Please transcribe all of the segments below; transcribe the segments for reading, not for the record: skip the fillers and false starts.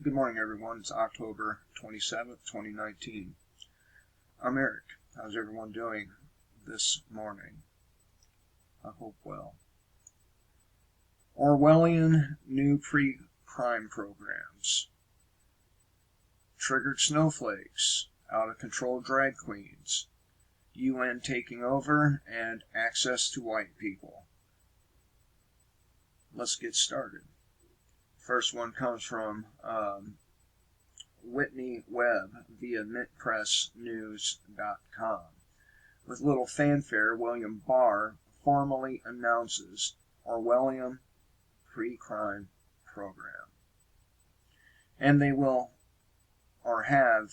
Good morning, everyone. It's October 27th, 2019. I'm Eric. How's everyone doing this morning? I hope well. Orwellian new pre-crime programs. Triggered snowflakes. Out-of-control drag queens. UN taking over and access to white people. Let's get started. First one comes from Whitney Webb via mintpressnews.com. With little fanfare, William Barr formally announces Orwellian pre-crime program. And they will, or have,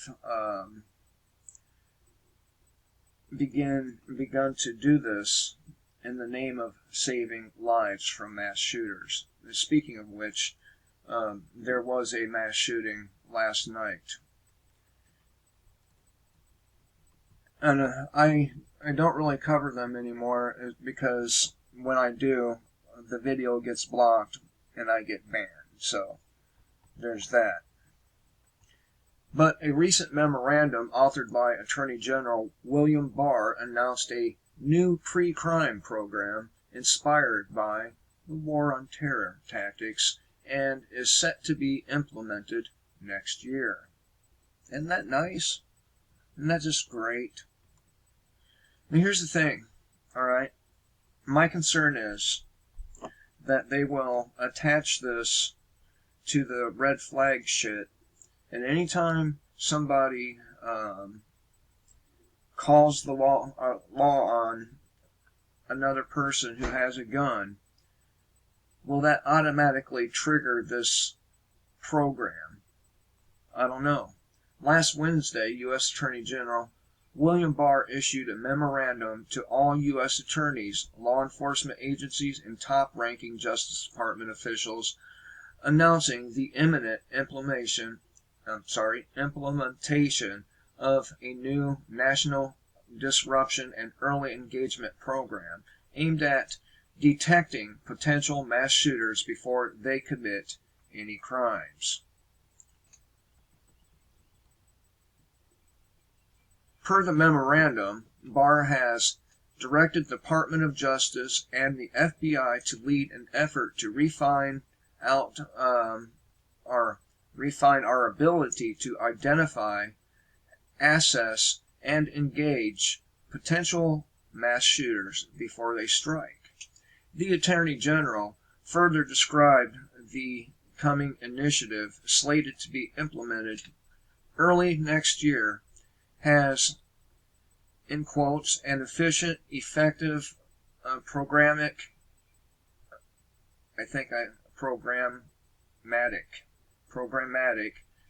begun to do this in the name of saving lives from mass shooters. Speaking of which, there was a mass shooting last night. And I don't really cover them anymore because when I do, the video gets blocked and I get banned. So there's that. But a recent memorandum authored by Attorney General William Barr announced a new pre-crime program inspired by the war on terror tactics and is set to be implemented next year. Isn't that nice? Isn't that just great? Now here's the thing, alright? My concern is that they will attach this to the red flag shit, and anytime somebody calls the law on another person who has a gun, will that automatically trigger this program? I don't know. Last Wednesday, U.S. Attorney General William Barr issued a memorandum to all U.S. attorneys, law enforcement agencies, and top-ranking Justice Department officials announcing the imminent implementation of a new national disruption and early engagement program aimed at detecting potential mass shooters before they commit any crimes. Per the memorandum, Barr has directed the Department of Justice and the FBI to lead an effort to refine our ability to identify, assess, and engage potential mass shooters before they strike. The Attorney General further described the coming initiative, slated to be implemented early next year, has, in quotes, an efficient, effective, programmatic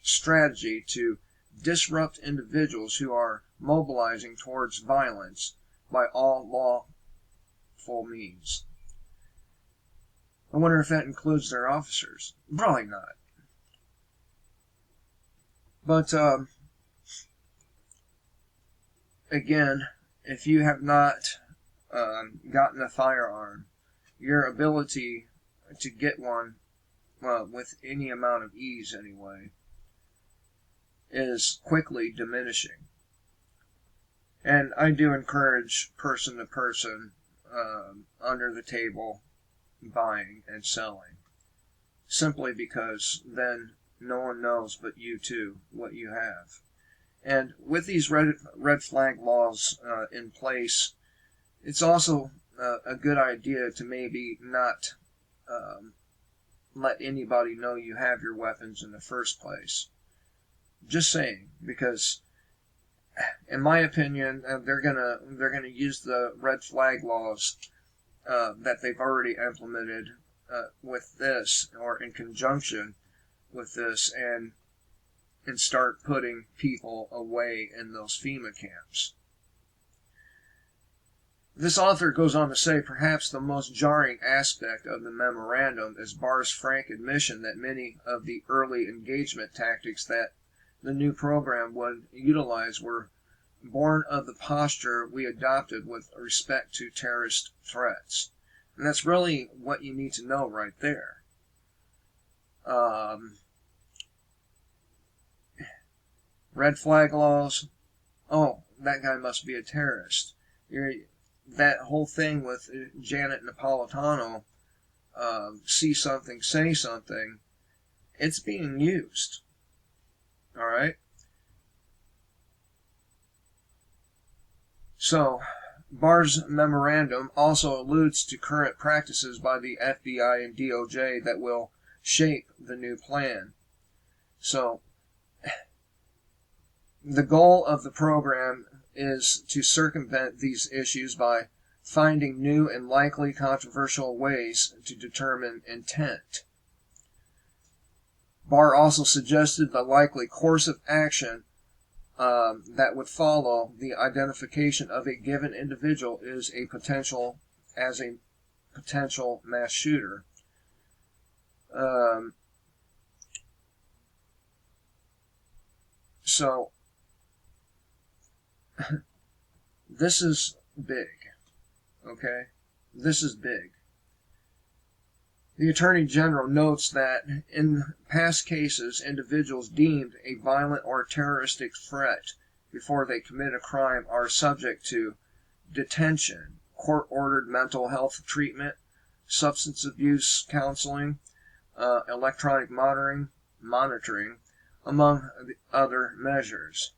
strategy to disrupt individuals who are mobilizing towards violence by all lawful means. I wonder if that includes their officers. Probably not. But, again, if you have not gotten a firearm, your ability to get one, well, with any amount of ease anyway, is quickly diminishing. And I do encourage person-to-person, under the table buying and selling, simply because then no one knows but you too what you have. And with these red flag laws in place, it's also a good idea to maybe not let anybody know you have your weapons in the first place. Just saying, because in my opinion, they're gonna use the red flag laws that they've already implemented with this, or in conjunction with this, and start putting people away in those FEMA camps. This author goes on to say, perhaps the most jarring aspect of the memorandum is Barr's frank admission that many of the early engagement tactics that the new program would utilize were born of the posture we adopted with respect to terrorist threats. And that's really what you need to know right there. Red flag laws. Oh, that guy must be a terrorist. That whole thing with Janet Napolitano, see something, say something, it's being used. All right? So, Barr's memorandum also alludes to current practices by the FBI and DOJ that will shape the new plan. So, the goal of the program is to circumvent these issues by finding new and likely controversial ways to determine intent. Barr also suggested the likely course of action that would follow the identification of a given individual as a potential mass shooter. So this is big, okay? This is big. The Attorney General notes that in past cases, individuals deemed a violent or terroristic threat before they commit a crime are subject to detention, court-ordered mental health treatment, substance abuse counseling, electronic monitoring, among the other measures.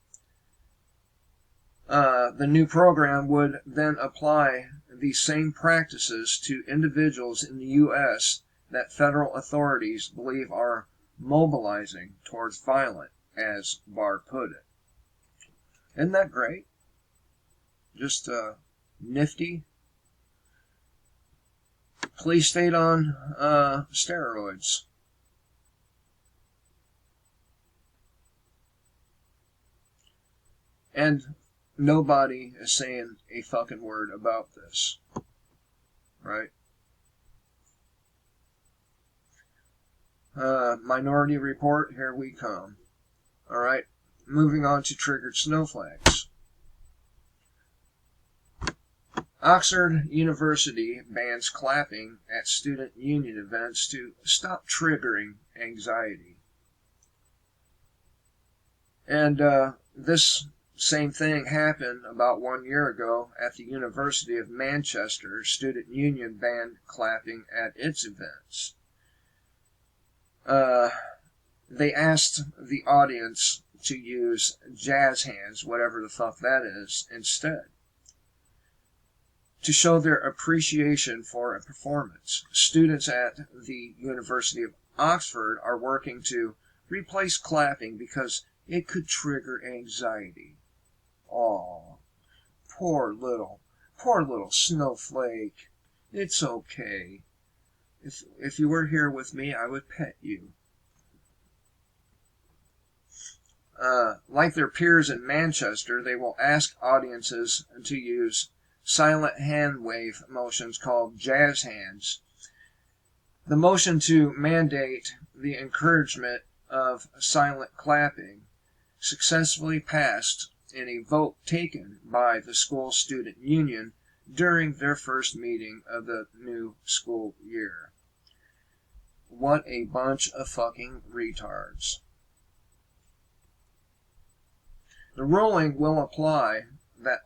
The new program would then apply these same practices to individuals in the U.S. that federal authorities believe are mobilizing towards violence, as Barr put it. Isn't that great? Just nifty. Police state on steroids. And nobody is saying a fucking word about this. Right? Minority Report, here we come. Alright, moving on to triggered snowflakes. Oxford University bans clapping at student union events to stop triggering anxiety. And this same thing happened about 1 year ago at the University of Manchester. Student union banned clapping at its events. They asked the audience to use jazz hands, whatever the fuck that is, instead, to show their appreciation for a performance. Students at the University of Oxford are working to replace clapping because it could trigger anxiety. Aw, poor little snowflake. It's okay. If you were here with me, I would pet you. Like their peers in Manchester, they will ask audiences to use silent hand wave motions called jazz hands. The motion to mandate the encouragement of silent clapping successfully passed in a vote taken by the school student union during their first meeting of the new school year. What a bunch of fucking retards. The ruling will apply that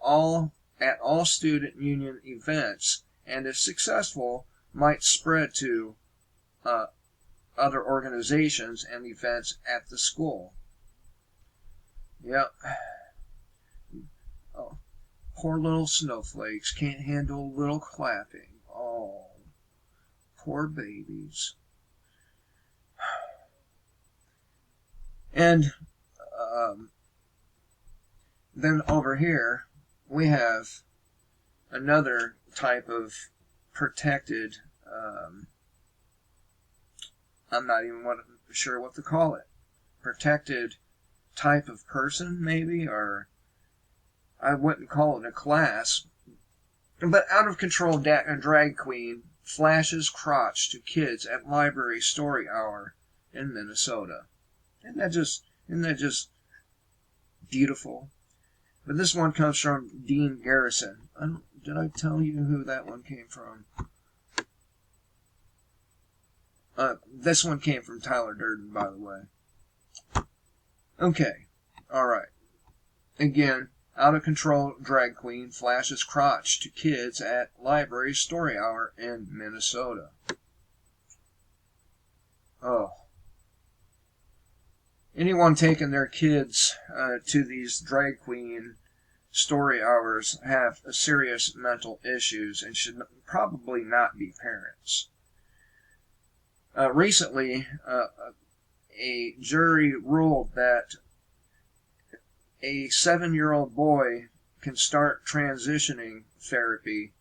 at all student union events, and if successful, might spread to other organizations and events at the school. Yep. Oh, poor little snowflakes can't handle a little clapping. Oh, poor babies. And then over here, we have another type of protected, I'm not even sure what to call it, protected type of person, maybe, or I wouldn't call it a class, but out of control drag queen flashes crotch to kids at library story hour in Minnesota. Isn't that just beautiful? But this one comes from Dean Garrison. Did I tell you who that one came from? This one came from Tyler Durden, by the way. Okay. Alright. Again, out of control drag queen flashes crotch to kids at library story hour in Minnesota. Oh. Anyone taking their kids to these drag queen story hours have serious mental issues and should probably not be parents. Recently, a jury ruled that a 7-year-old boy can start transitioning therapy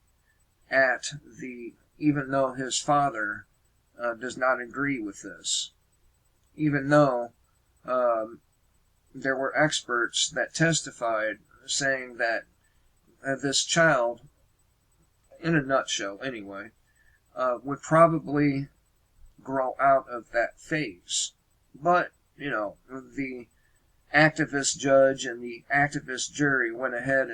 even though his father does not agree with this, even though there were experts that testified saying that this child, in a nutshell anyway, would probably grow out of that phase. But, the activist judge and the activist jury went ahead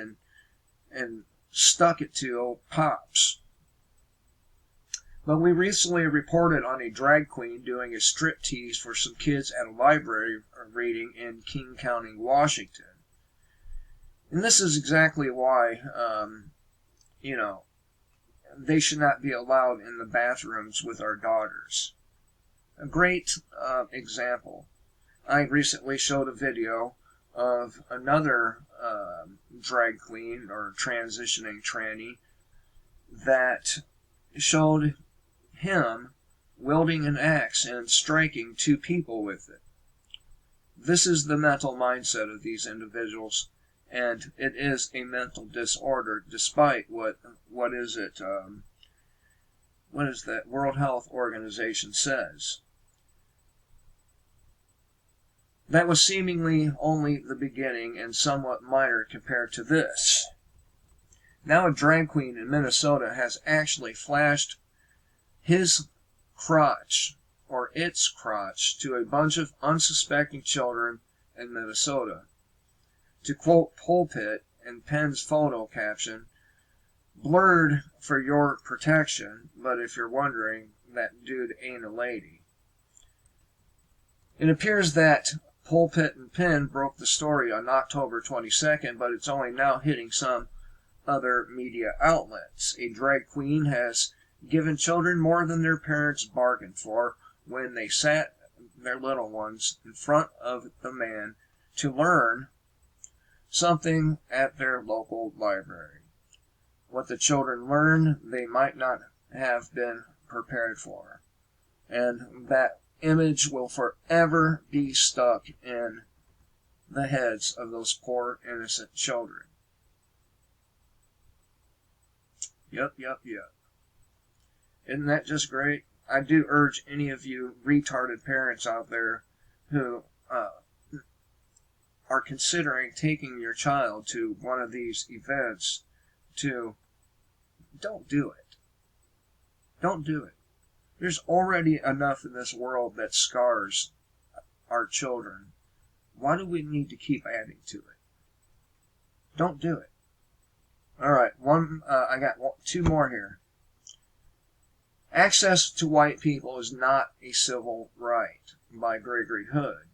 and stuck it to old Pops. But we recently reported on a drag queen doing a striptease for some kids at a library reading in King County, Washington. And this is exactly why, they should not be allowed in the bathrooms with our daughters. A great example. I recently showed a video of another drag queen or transitioning tranny that showed him wielding an axe and striking 2 people with it. This is the mental mindset of these individuals, and it is a mental disorder, despite what is that World Health Organization says. That was seemingly only the beginning and somewhat minor compared to this. Now a drag queen in Minnesota has actually flashed his crotch, or its crotch, to a bunch of unsuspecting children in Minnesota. To quote Pulpit in Penn's photo caption, "Blurred for your protection, but if you're wondering, that dude ain't a lady." It appears that Pulpit and Penn broke the story on October 22nd, but it's only now hitting some other media outlets. A drag queen has given children more than their parents bargained for when they sat their little ones in front of the man to learn something at their local library. What the children learned, they might not have been prepared for. And that image will forever be stuck in the heads of those poor, innocent children. Yep. Isn't that just great? I do urge any of you retarded parents out there who are considering taking your child to one of these events to don't do it. Don't do it. There's already enough in this world that scars our children. Why do we need to keep adding to it? Don't do it. All right, I got 2 more here. Access to White People is Not a Civil Right by Gregory Hood.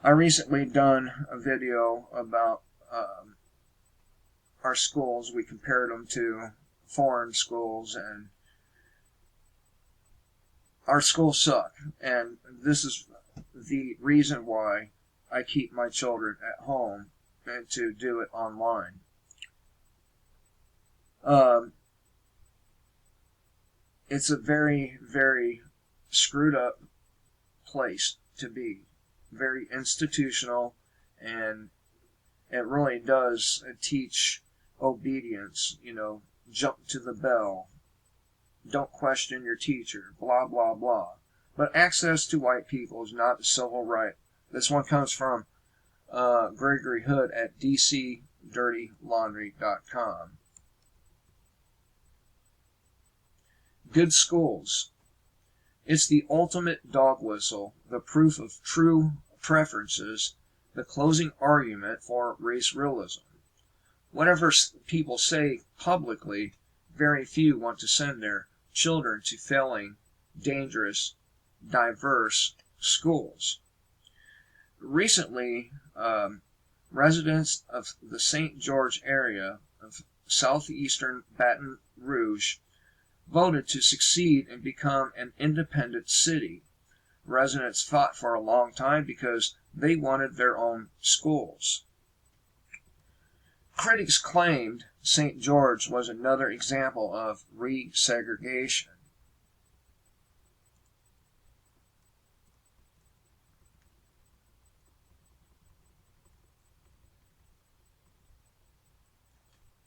I recently done a video about our schools. We compared them to foreign schools, and our schools suck. And this is the reason why I keep my children at home and to do it online. It's a very, very screwed up place to be. Very institutional, and it really does teach obedience. Jump to the bell. Don't question your teacher. Blah, blah, blah. But access to white people is not a civil right. This one comes from Gregory Hood at dcdirtylaundry.com. Good schools. It's the ultimate dog whistle, the proof of true preferences, the closing argument for race realism. Whatever people say publicly, very few want to send their children to failing, dangerous, diverse schools. Recently, residents of the St. George area of southeastern Baton Rouge voted to secede and become an independent city. Residents fought for a long time because they wanted their own schools. Critics claimed St. George was another example of resegregation.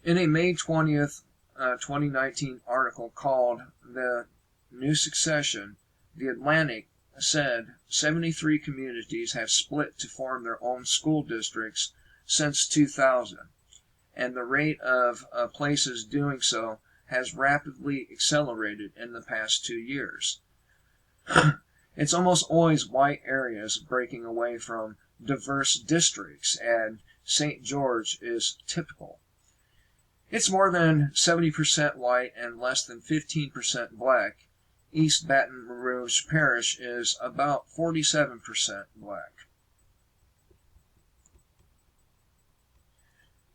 In a May 20th, 2019 article called The Neo-Segregation, The Atlantic said 73 communities have split to form their own school districts since 2000, and the rate of places doing so has rapidly accelerated in the past 2 years. It's almost always white areas breaking away from diverse districts, and St. George is typical. It's more than 70% white and less than 15% black. East Baton Rouge Parish is about 47% black.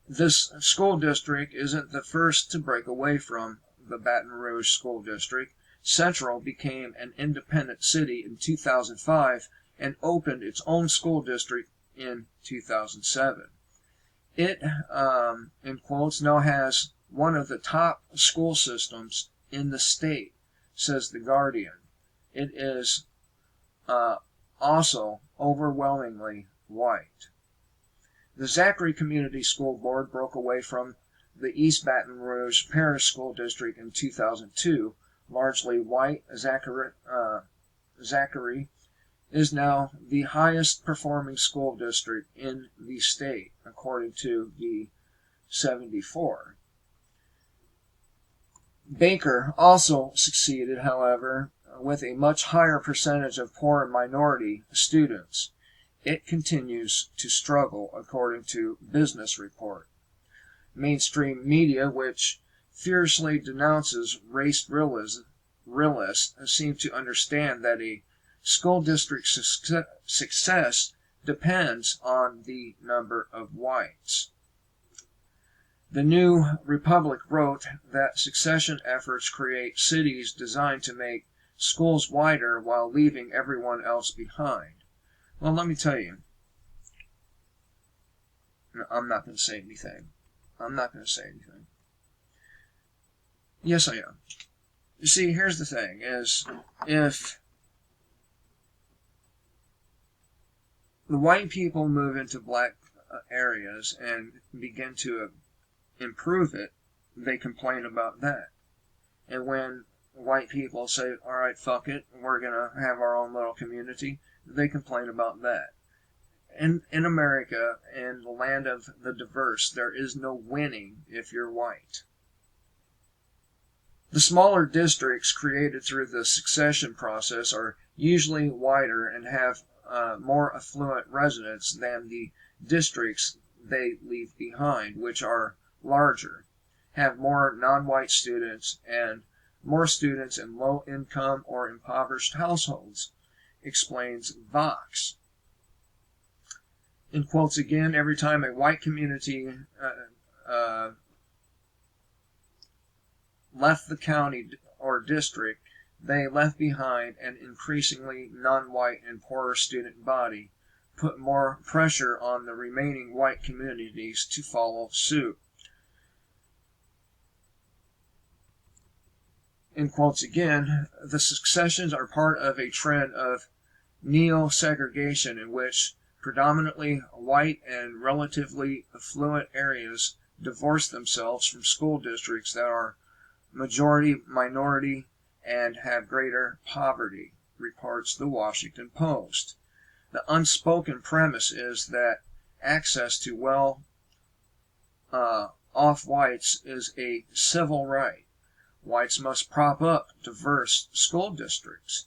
This school district isn't the first to break away from the Baton Rouge School District. Central became an independent city in 2005 and opened its own school district in 2007. It, in quotes, now has one of the top school systems in the state, says The Guardian. It is also overwhelmingly white. The Zachary Community School Board broke away from the East Baton Rouge Parish School District in 2002. Largely white, Zachary is now the highest performing school district in the state, according to the 74. Baker also succeeded, however, with a much higher percentage of poor and minority students. It continues to struggle, according to Business Report. Mainstream media, which fiercely denounces race realists, seem to understand that a school district success depends on the number of whites. The New Republic wrote that secession efforts create cities designed to make schools wider while leaving everyone else behind. Well, let me tell you. No, I'm not going to say anything. Yes, I am. You see, here's the thing, is if the white people move into black areas and begin to improve it, they complain about that. And when white people say, all right, fuck it, we're going to have our own little community, they complain about that. In America, in the land of the diverse, there is no winning if you're white. The smaller districts created through the succession process are usually wider and have more affluent residents than the districts they leave behind, which are larger, have more non-white students, and more students in low-income or impoverished households, explains Vox. In quotes again, every time a white community left the county or district, they left behind an increasingly non-white and poorer student body, put more pressure on the remaining white communities to follow suit. In quotes again, the successions are part of a trend of neo-segregation in which predominantly white and relatively affluent areas divorce themselves from school districts that are majority minority and have greater poverty, reports the Washington Post. The unspoken premise is that access to well-off whites is a civil right. Whites must prop up diverse school districts.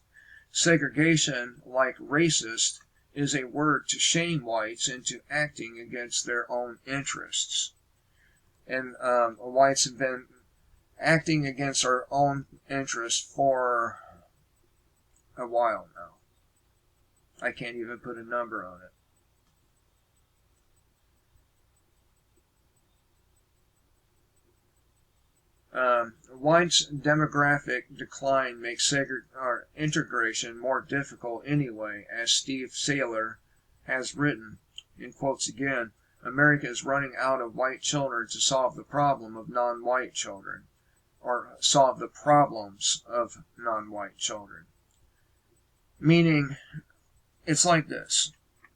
Segregation, like racist, is a word to shame whites into acting against their own interests. And whites have been acting against our own interests for a while now. I can't even put a number on it. White's demographic decline makes integration more difficult anyway, as Steve Saylor has written, in quotes again, America is running out of white children to solve the problem of non-white children, or solve the problems of non-white children. Meaning, it's like this.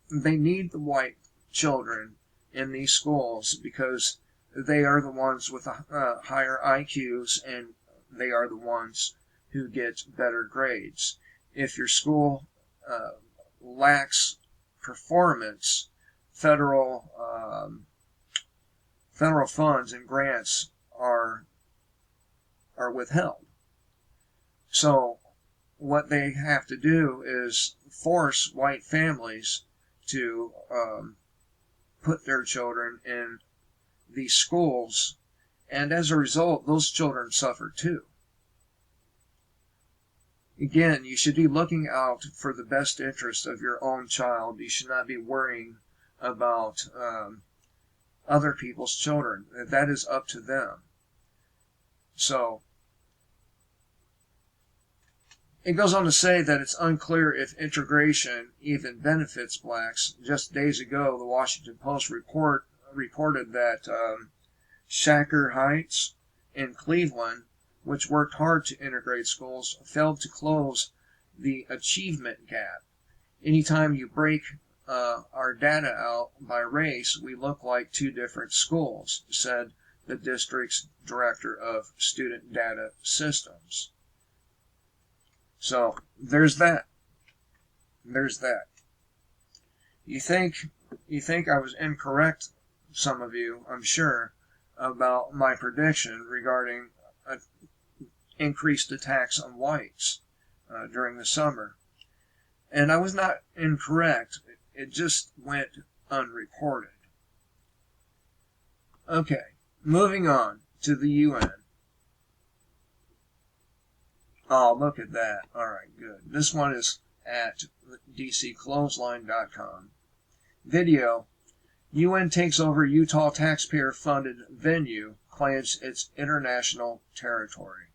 They need the white children in these schools because they are the ones with higher IQs, and they are the ones who get better grades. If your school lacks performance, federal funds and grants are withheld. So what they have to do is force white families to put their children in these schools, and as a result, those children suffer too. Again, you should be looking out for the best interest of your own child. You should not be worrying about other people's children. That is up to them. So, it goes on to say that it's unclear if integration even benefits blacks. Just days ago, the Washington Post reported that Shaker Heights in Cleveland, which worked hard to integrate schools, failed to close the achievement gap. Anytime you break our data out by race, we look like two different schools, said the district's director of student data systems. So there's that. There's that. You think I was incorrect, some of you, I'm sure, about my prediction regarding increased attacks on whites during the summer. And I was not incorrect. It just went unreported. Okay, moving on to the UN. Oh, look at that. All right, good. This one is at dcclothesline.com. Video. UN takes over Utah taxpayer-funded venue, claims it's international territory.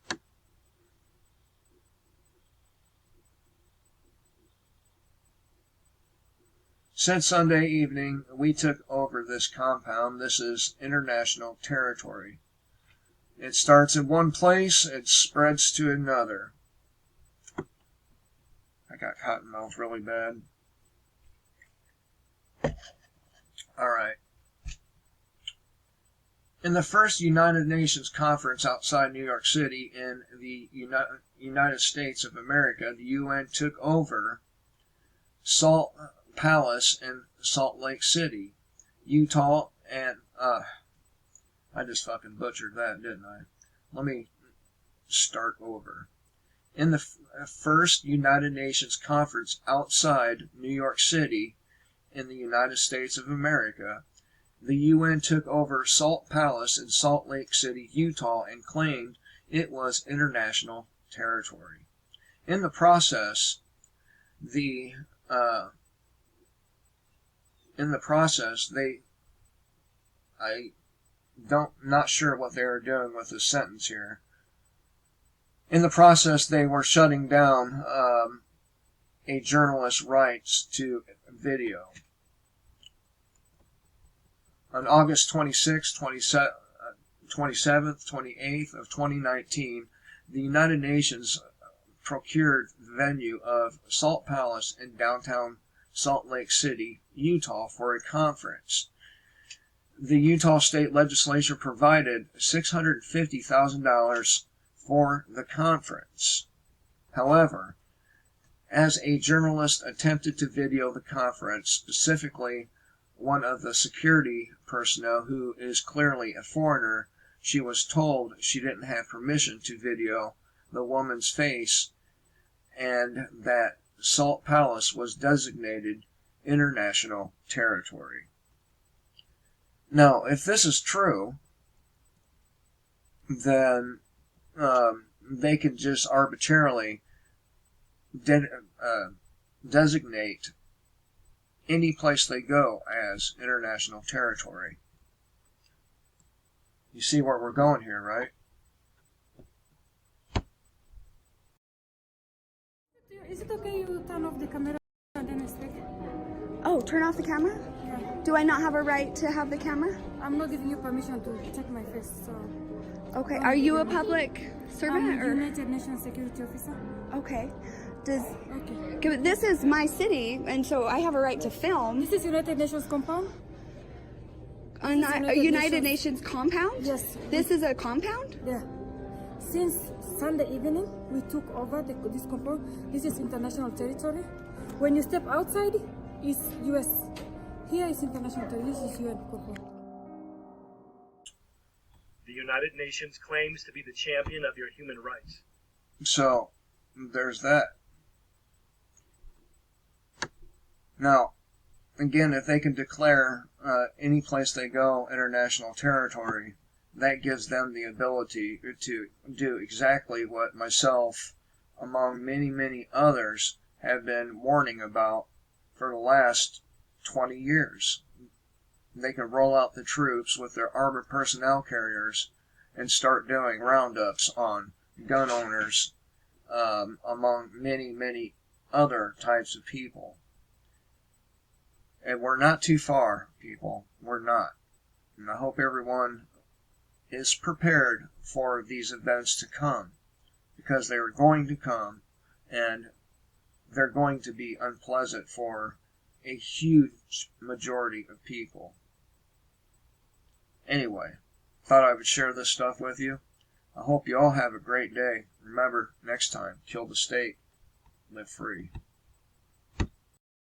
Since Sunday evening, we took over this compound. This is international territory. It starts in one place, it spreads to another. I got cotton mouth really bad. All right. In the first United Nations conference outside New York City in the United States of America, the UN took over Salt Palace in Salt Lake City, Utah, and I just fucking butchered that, didn't I? Let me start over. In the first United Nations conference outside New York City in the United States of America, the UN took over Salt Palace in Salt Lake City, Utah, and claimed it was international territory. In the process, not sure what they were doing with this sentence here. In the process, they were shutting down a journalist's rights to video. On August 26th, 27th, 28th of 2019, the United Nations procured the venue of Salt Palace in downtown Salt Lake City, Utah, for a conference. The Utah State Legislature provided $650,000 for the conference. However, as a journalist attempted to video the conference, specifically one of the security personnel who is clearly a foreigner, she was told she didn't have permission to video the woman's face and that Salt Palace was designated international territory. Now, if this is true, then they can just arbitrarily designate any place they go as international territory. You see where we're going here, right? Is it okay you turn off the camera and then I speak? Oh, turn off the camera? Yeah. Do I not have a right to have the camera? I'm not giving you permission to check my face, so... Okay, Don't are you a give me- public servant I'm a or? United Nations Security Officer. Okay. Does, Okay. this is my city, and so I have a right to film This is United Nations compound? on a United United Nations. Nations compound? Yes. This is a compound? Yeah. Since Sunday evening, we took over this compound. This is international territory. When you step outside, it's US. Here is international territory. This is UN compound. The United Nations claims to be the champion of your human rights. So, there's that. Now, again, if they can declare any place they go international territory, that gives them the ability to do exactly what myself, among many, many others, have been warning about for the last 20 years. They can roll out the troops with their armored personnel carriers and start doing roundups on gun owners, among many, many other types of people. And we're not too far, people. We're not. And I hope everyone is prepared for these events to come, because they are going to come, and they're going to be unpleasant for a huge majority of people. Anyway, thought I would share this stuff with you. I hope you all have a great day. Remember, next time, kill the state, live free.